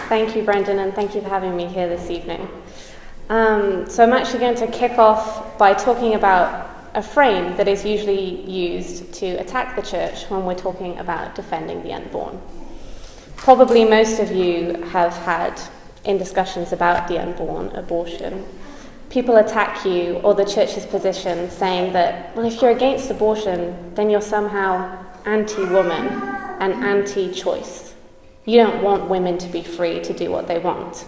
Thank you, Brendan, and thank you for having me here this evening. So I'm actually going to kick off by talking about a frame that is usually used to attack the church when we're talking about defending the unborn. Probably most of you have had, in discussions about the unborn, abortion, people attack you or the church's position saying that, well, if you're against abortion, then you're somehow anti-woman and anti-choice. You don't want women to be free to do what they want.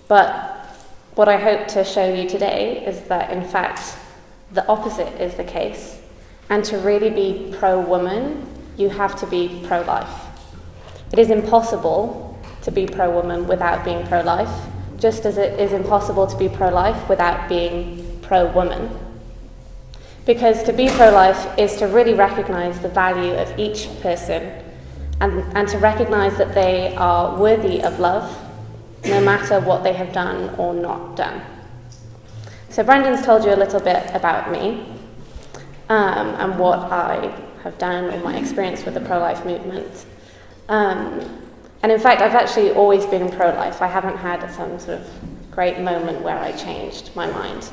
But what I hope to show you today is that, in fact, the opposite is the case. And to really be pro-woman, you have to be pro-life. It is impossible to be pro-woman without being pro-life, just as it is impossible to be pro-life without being pro-woman. Because to be pro-life is to really recognize the value of each person and to recognize that they are worthy of love, no matter what they have done or not done. So Brendan's told you a little bit about me and what I have done or my experience with the pro-life movement. And in fact, I've actually always been pro-life. I haven't had some sort of great moment where I changed my mind.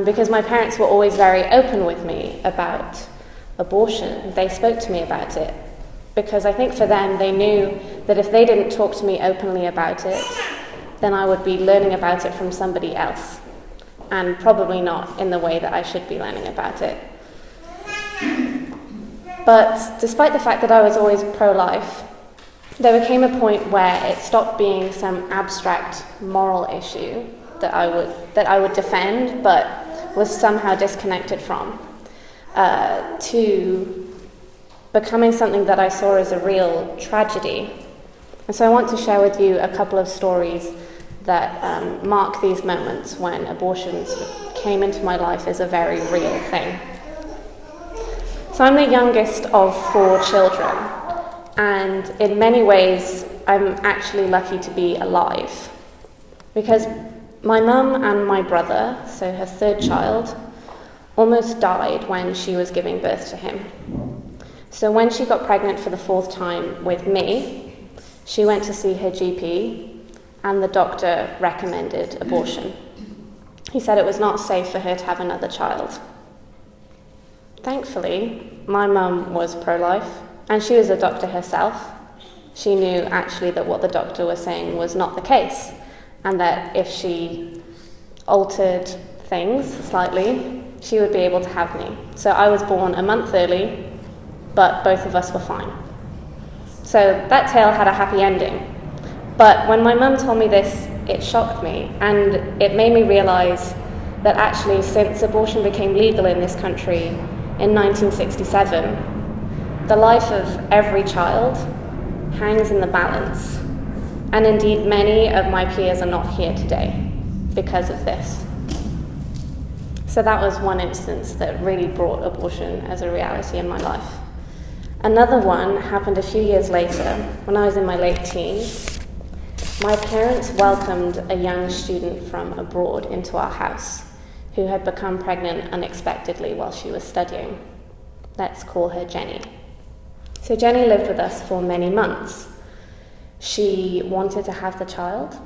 Because my parents were always very open with me about abortion. They spoke to me about it. Because I think for them, they knew that if they didn't talk to me openly about it, then I would be learning about it from somebody else. And probably not in the way that I should be learning about it. But despite the fact that I was always pro-life, there became a point where it stopped being some abstract moral issue that I would defend, but was somehow disconnected from, to becoming something that I saw as a real tragedy. And so I want to share with you a couple of stories that mark these moments when abortion sort of came into my life as a very real thing. So I'm the youngest of 4 children, and in many ways I'm actually lucky to be alive, because my mum and my brother, so her 3rd child, almost died when she was giving birth to him. So when she got pregnant for the 4th time with me, she went to see her GP, and the doctor recommended abortion. He said it was not safe for her to have another child. Thankfully, my mum was pro-life, and she was a doctor herself. She knew actually that what the doctor was saying was not the case, and that if she altered things slightly, she would be able to have me. So I was born a month early, but both of us were fine. So that tale had a happy ending. But when my mum told me this, it shocked me, and it made me realize that actually since abortion became legal in this country in 1967, the life of every child hangs in the balance. And indeed, many of my peers are not here today because of this. So that was one instance that really brought abortion as a reality in my life. Another one happened a few years later, when I was in my late teens. My parents welcomed a young student from abroad into our house who had become pregnant unexpectedly while she was studying. Let's call her Jenny. So Jenny lived with us for many months. She wanted to have the child.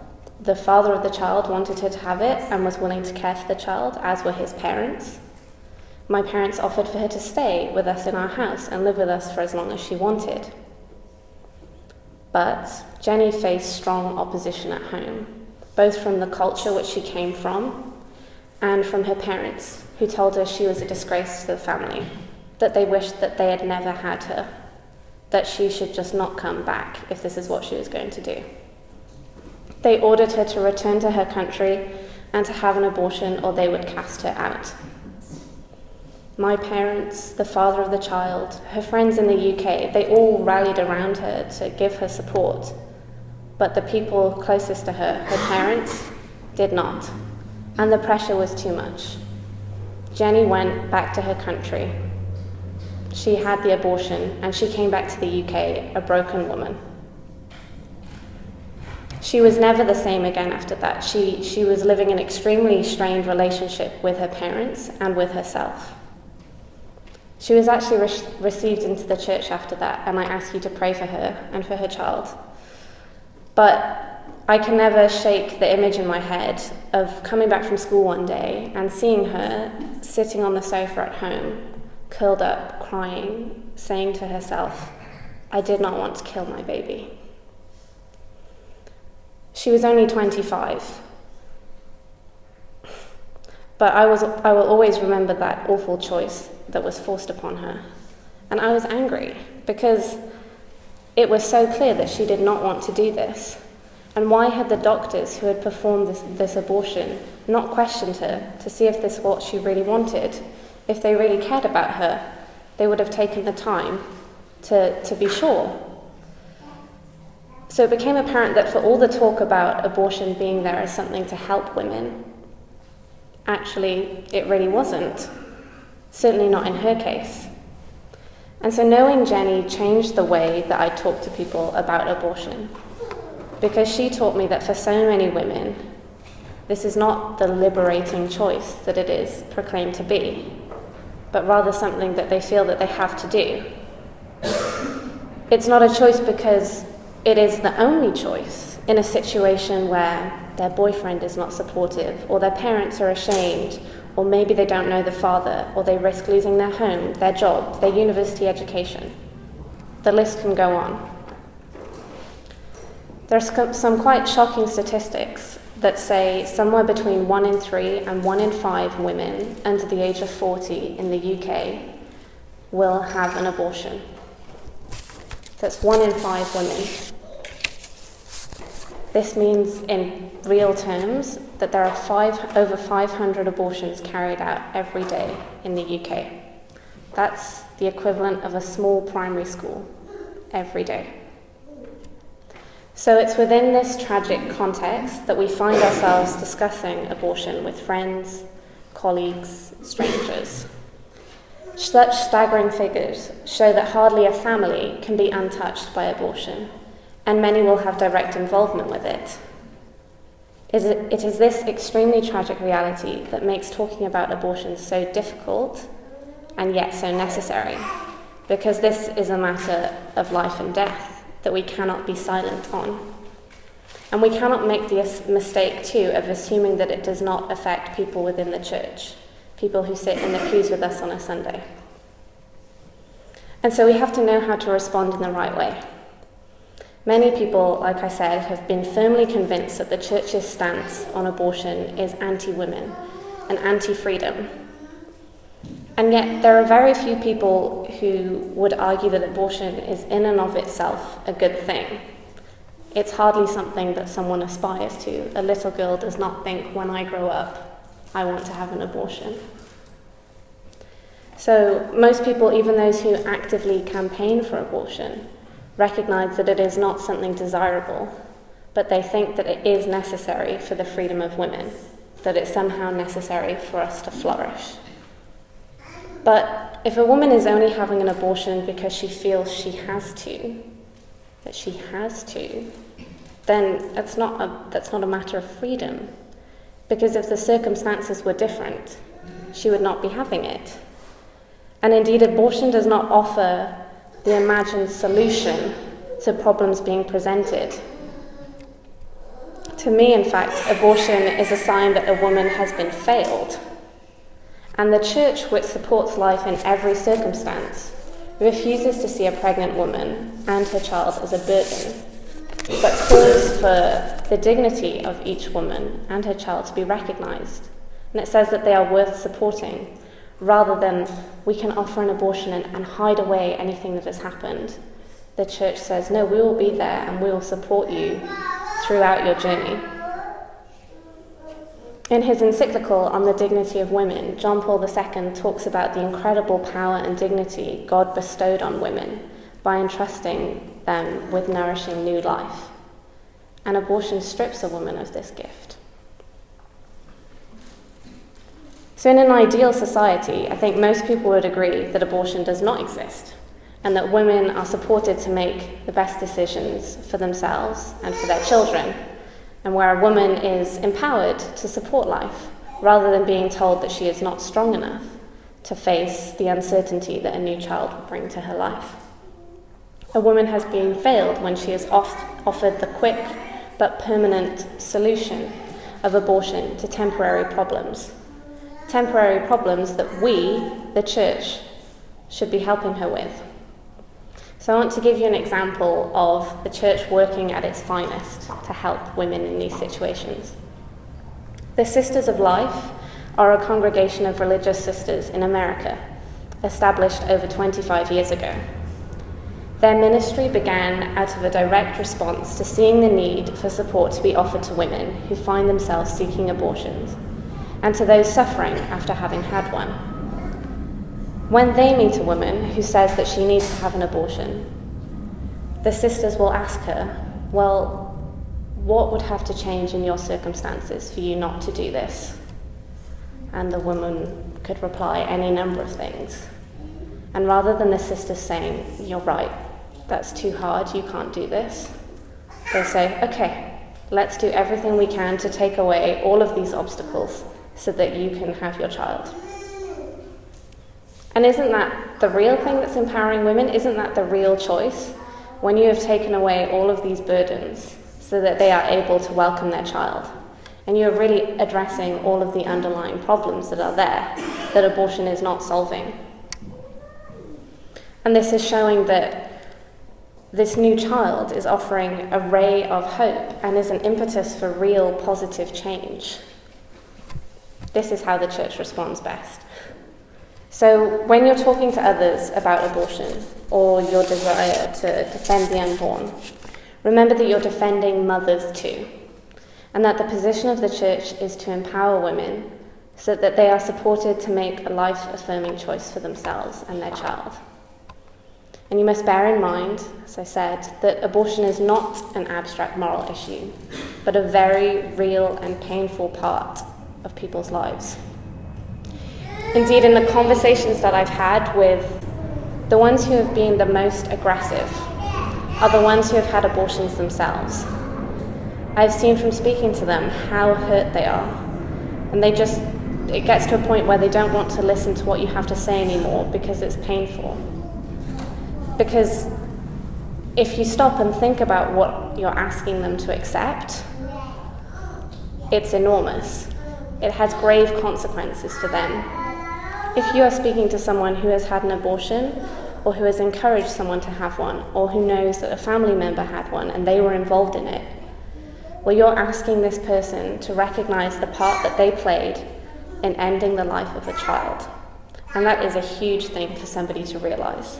The father of the child wanted her to have it and was willing to care for the child, as were his parents. My parents offered for her to stay with us in our house and live with us for as long as she wanted. But Jenny faced strong opposition at home, both from the culture which she came from and from her parents, who told her she was a disgrace to the family, that they wished that they had never had her, that she should just not come back if this is what she was going to do. They ordered her to return to her country and to have an abortion, or they would cast her out. My parents, the father of the child, her friends in the UK, they all rallied around her to give her support. But the people closest to her, her parents, did not. And the pressure was too much. Jenny went back to her country. She had the abortion, and she came back to the UK a broken woman. She was never the same again after that. She was living an extremely strained relationship with her parents and with herself. She was actually received into the church after that, and I ask you to pray for her and for her child. But I can never shake the image in my head of coming back from school one day and seeing her sitting on the sofa at home, curled up, crying, saying to herself, "I did not want to kill my baby." She was only 25. But I will always remember that awful choice that was forced upon her. And I was angry because it was so clear that she did not want to do this. And why had the doctors who had performed this abortion not questioned her to see if this was what she really wanted? If they really cared about her, they would have taken the time to be sure. So it became apparent that for all the talk about abortion being there as something to help women, actually, it really wasn't. Certainly not in her case. And so knowing Jenny changed the way that I talk to people about abortion, because she taught me that for so many women, this is not the liberating choice that it is proclaimed to be, but rather something that they feel that they have to do. It's not a choice because it is the only choice in a situation where their boyfriend is not supportive, or their parents are ashamed, or maybe they don't know the father, or they risk losing their home, their job, their university education. The list can go on. There's some quite shocking statistics that say somewhere between 1 in 3 and 1 in 5 women under the age of 40 in the UK will have an abortion. That's 1 in 5 women. This means, in real terms, that there are over 500 abortions carried out every day in the UK. That's the equivalent of a small primary school every day. So it's within this tragic context that we find ourselves discussing abortion with friends, colleagues, strangers. Such staggering figures show that hardly a family can be untouched by abortion, and many will have direct involvement with it. It is this extremely tragic reality that makes talking about abortion so difficult and yet so necessary, because this is a matter of life and death that we cannot be silent on. And we cannot make the mistake, too, of assuming that it does not affect people within the church, people who sit in the pews with us on a Sunday. And so we have to know how to respond in the right way. Many people, like I said, have been firmly convinced that the church's stance on abortion is anti-women and anti-freedom. And yet there are very few people who would argue that abortion is in and of itself a good thing. It's hardly something that someone aspires to. A little girl does not think, when I grow up, I want to have an abortion. So most people, even those who actively campaign for abortion, recognize that it is not something desirable, but they think that it is necessary for the freedom of women, that it's somehow necessary for us to flourish. But if a woman is only having an abortion because she feels she has to, that she has to, then that's not a matter of freedom. Because if the circumstances were different, she would not be having it. And indeed, abortion does not offer the imagined solution to problems being presented. To me, in fact, abortion is a sign that a woman has been failed. And the church, which supports life in every circumstance, refuses to see a pregnant woman and her child as a burden, but calls for the dignity of each woman and her child to be recognised. And it says that they are worth supporting, rather than we can offer an abortion and hide away anything that has happened. The church says, no, we will be there and we will support you throughout your journey. In his encyclical on the dignity of women, John Paul II talks about the incredible power and dignity God bestowed on women by entrusting them with nourishing new life. And abortion strips a woman of this gift. So in an ideal society, I think most people would agree that abortion does not exist, and that women are supported to make the best decisions for themselves and for their children, and where a woman is empowered to support life, rather than being told that she is not strong enough to face the uncertainty that a new child will bring to her life. A woman has been failed when she is offered the quick but permanent solution of abortion to temporary problems. Temporary problems that we, the church, should be helping her with. So I want to give you an example of the church working at its finest to help women in these situations. The Sisters of Life are a congregation of religious sisters in America, established over 25 years ago. Their ministry began out of a direct response to seeing the need for support to be offered to women who find themselves seeking abortions, and to those suffering after having had one. When they meet a woman who says that she needs to have an abortion, the sisters will ask her, well, what would have to change in your circumstances for you not to do this? And the woman could reply any number of things. And rather than the sisters saying, you're right, that's too hard, you can't do this, they say, okay, let's do everything we can to take away all of these obstacles so that you can have your child. And isn't that the real thing that's empowering women? Isn't that the real choice? When you have taken away all of these burdens so that they are able to welcome their child, and you're really addressing all of the underlying problems that are there, that abortion is not solving. And this is showing that this new child is offering a ray of hope and is an impetus for real positive change. This is how the church responds best. So when you're talking to others about abortion or your desire to defend the unborn, remember that you're defending mothers too, and that the position of the church is to empower women so that they are supported to make a life-affirming choice for themselves and their child. And you must bear in mind, as I said, that abortion is not an abstract moral issue, but a very real and painful part of people's lives. Indeed, in the conversations that I've had with the ones who have been the most aggressive are the ones who have had abortions themselves. I've seen from speaking to them how hurt they are. And it gets to a point where they don't want to listen to what you have to say anymore because it's painful. Because if you stop and think about what you're asking them to accept, it's enormous. It has grave consequences for them. If you are speaking to someone who has had an abortion, or who has encouraged someone to have one, or who knows that a family member had one and they were involved in it, well, you're asking this person to recognize the part that they played in ending the life of a child. And that is a huge thing for somebody to realize.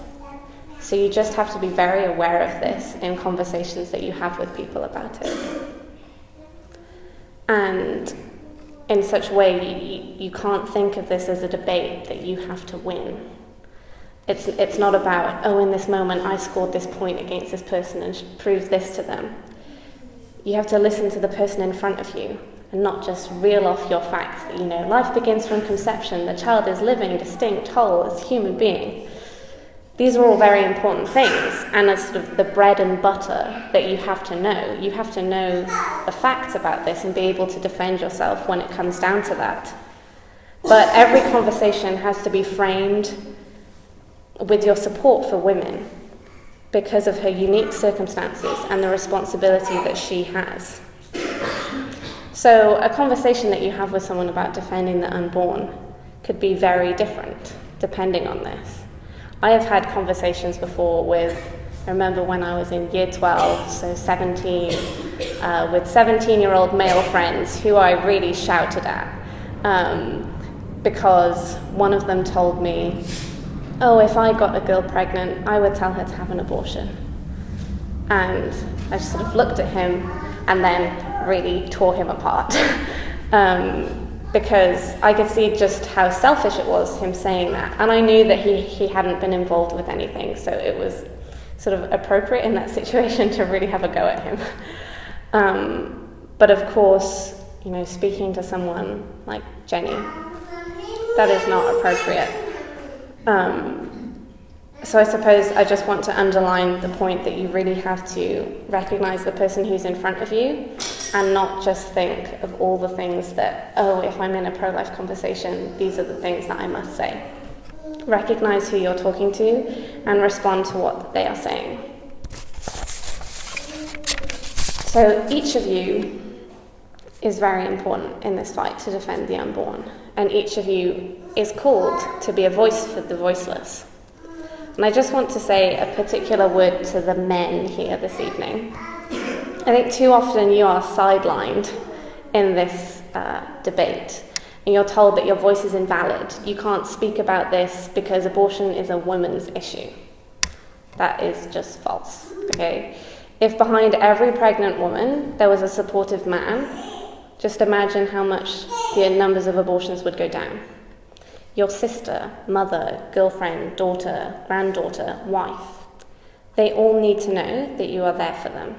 So you just have to be very aware of this in conversations that you have with people about it. And in such a way, you can't think of this as a debate that you have to win. It's not about, oh, in this moment I scored this point against this person and proved this to them. You have to listen to the person in front of you and not just reel off your facts that, life begins from conception, the child is living, distinct, whole, as a human being. These are all very important things, and as sort of the bread and butter that you have to know. You have to know the facts about this and be able to defend yourself when it comes down to that. But every conversation has to be framed with your support for women because of her unique circumstances and the responsibility that she has. So a conversation that you have with someone about defending the unborn could be very different depending on this. I have had conversations before I remember when I was in year 12, so 17, with 17-year-old male friends who I really shouted at because one of them told me, oh, if I got a girl pregnant, I would tell her to have an abortion. And I just sort of looked at him and then really tore him apart. Because I could see just how selfish it was, him saying that. And I knew that he hadn't been involved with anything, so it was sort of appropriate in that situation to really have a go at him. But of course, speaking to someone like Jenny, that is not appropriate. So I suppose I just want to underline the point that you really have to recognize the person who's in front of you and not just think of all the things that, oh, if I'm in a pro-life conversation, these are the things that I must say. Recognize who you're talking to and respond to what they are saying. So each of you is very important in this fight to defend the unborn, and each of you is called to be a voice for the voiceless. And I just want to say a particular word to the men here this evening. I think too often you are sidelined in this debate, and you're told that your voice is invalid. You can't speak about this because abortion is a woman's issue. That is just false, okay? If behind every pregnant woman there was a supportive man, just imagine how much the numbers of abortions would go down. Your sister, mother, girlfriend, daughter, granddaughter, wife, they all need to know that you are there for them.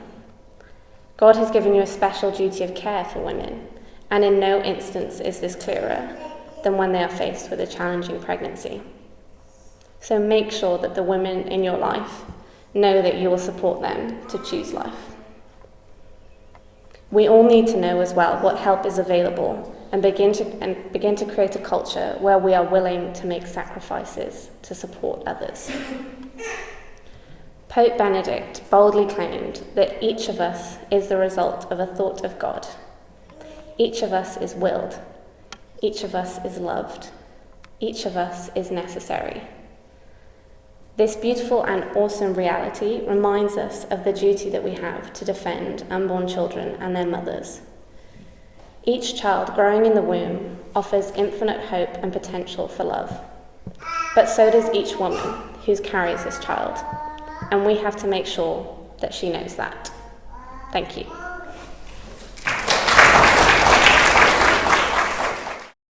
God has given you a special duty of care for women, and in no instance is this clearer than when they are faced with a challenging pregnancy. So make sure that the women in your life know that you will support them to choose life. We all need to know as well what help is available and begin to create a culture where we are willing to make sacrifices to support others. Pope Benedict boldly claimed that each of us is the result of a thought of God. Each of us is willed. Each of us is loved. Each of us is necessary. This beautiful and awesome reality reminds us of the duty that we have to defend unborn children and their mothers. Each child growing in the womb offers infinite hope and potential for love. But so does each woman who carries this child, and we have to make sure that she knows that. Thank you.